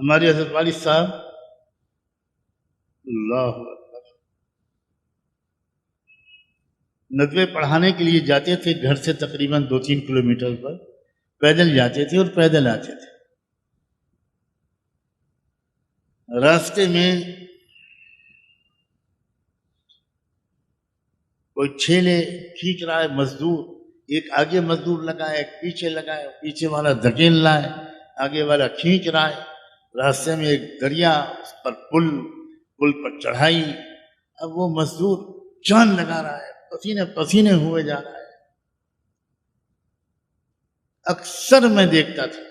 ہمارے حضرت والد صاحب اللہ اکبر ندوے پڑھانے کے لیے جاتے تھے گھر سے تقریباً 2-3 کلومیٹر پر، پیدل جاتے تھے اور پیدل آتے تھے۔ راستے میں کوئی ٹھیلے کھینچ رہا ہے مزدور، ایک آگے مزدور لگا ہے، ایک پیچھے لگا ہے، پیچھے والا دھکیل رہا ہے، آگے والا کھینچ رہا ہے۔ راستے میں ایک دریا، اس پر پل پر چڑھائی۔ اب وہ مزدور جان لگا رہا ہے، پسینے پسینے ہوئے جا رہا ہے۔ اکثر میں دیکھتا تھا،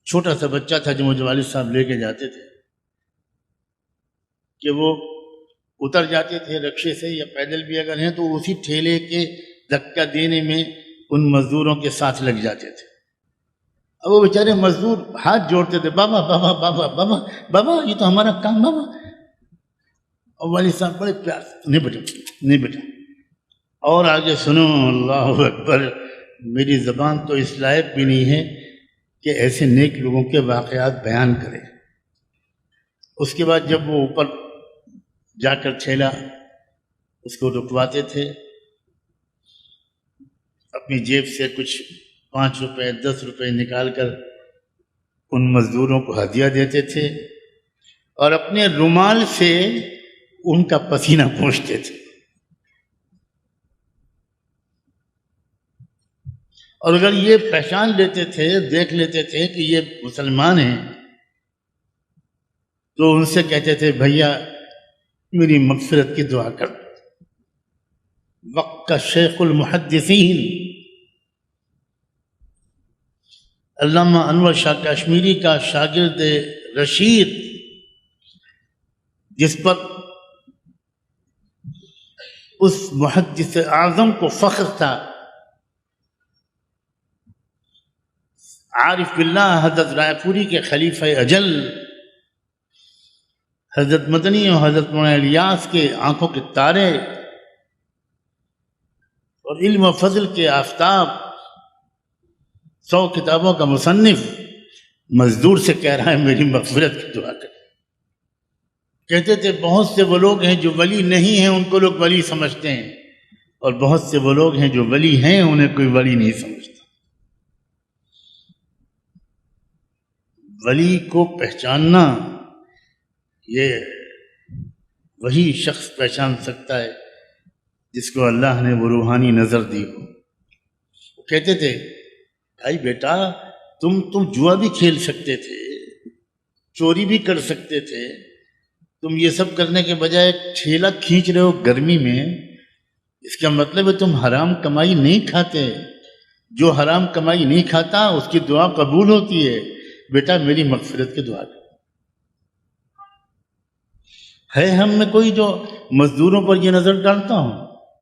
چھوٹا سا بچہ تھا جو مجھے والد صاحب لے کے جاتے تھے، کہ وہ اتر جاتے تھے رکشے سے یا پیدل بھی اگر ہیں تو اسی ٹھیلے کے دھکا دینے میں ان مزدوروں کے ساتھ لگ جاتے تھے۔ اب وہ بیچارے مزدور ہاتھ جوڑتے تھے، بابا بابا بابا بابا بابا یہ تو ہمارا کام بابا۔ اور والد صاحب بڑے پیار سے، نہیں بیٹا نہیں بیٹا، اور آگے سنو، اللہ اکبر۔ میری زبان تو اس لائق بھی نہیں ہے کہ ایسے نیک لوگوں کے واقعات بیان کرے۔ اس کے بعد جب وہ اوپر جا کر ٹھیلا اس کو رکواتے تھے، اپنی جیب سے کچھ 5 روپے 10 روپے نکال کر ان مزدوروں کو ہدیہ دیتے تھے اور اپنے رومال سے ان کا پسینہ پوچھتے تھے۔ اور اگر یہ پہچان لیتے تھے، دیکھ لیتے تھے کہ یہ مسلمان ہیں، تو ان سے کہتے تھے بھیا میری مغفرت کی دعا کر۔ وقت کا شیخ المحدثین علامہ انور شاہ کشمیری کا شاگرد رشید، جس پر اس محدث اعظم کو فخر تھا، عارف باللہ حضرت رائے پوری کے خلیفہ اجل حضرت مدنی اور حضرت مولانا الیاس کے آنکھوں کے تارے اور علم و فضل کے آفتاب، 100 کتابوں کا مصنف، مزدور سے کہہ رہا ہے میری مغفرت کی دعا کر۔ کہتے تھے بہت سے وہ لوگ ہیں جو ولی نہیں ہیں، ان کو لوگ ولی سمجھتے ہیں، اور بہت سے وہ لوگ ہیں جو ولی ہیں، انہیں کوئی ولی نہیں سمجھتا۔ ولی کو پہچاننا یہ وہی شخص پہچان سکتا ہے جس کو اللہ نے وہ روحانی نظر دی ہو۔ وہ کہتے تھے بھائی بیٹا تم جوا بھی کھیل سکتے تھے، چوری بھی کر سکتے تھے، تم یہ سب کرنے کے بجائے ٹھیلا کھینچ رہے ہو گرمی میں، اس کا مطلب ہے تم حرام کمائی نہیں کھاتے۔ جو حرام کمائی نہیں کھاتا اس کی دعا قبول ہوتی ہے۔ بیٹا میری مغفرت کی دعا ہے ہم میں کوئی جو مزدوروں پر یہ نظر ڈالتا ہوں؟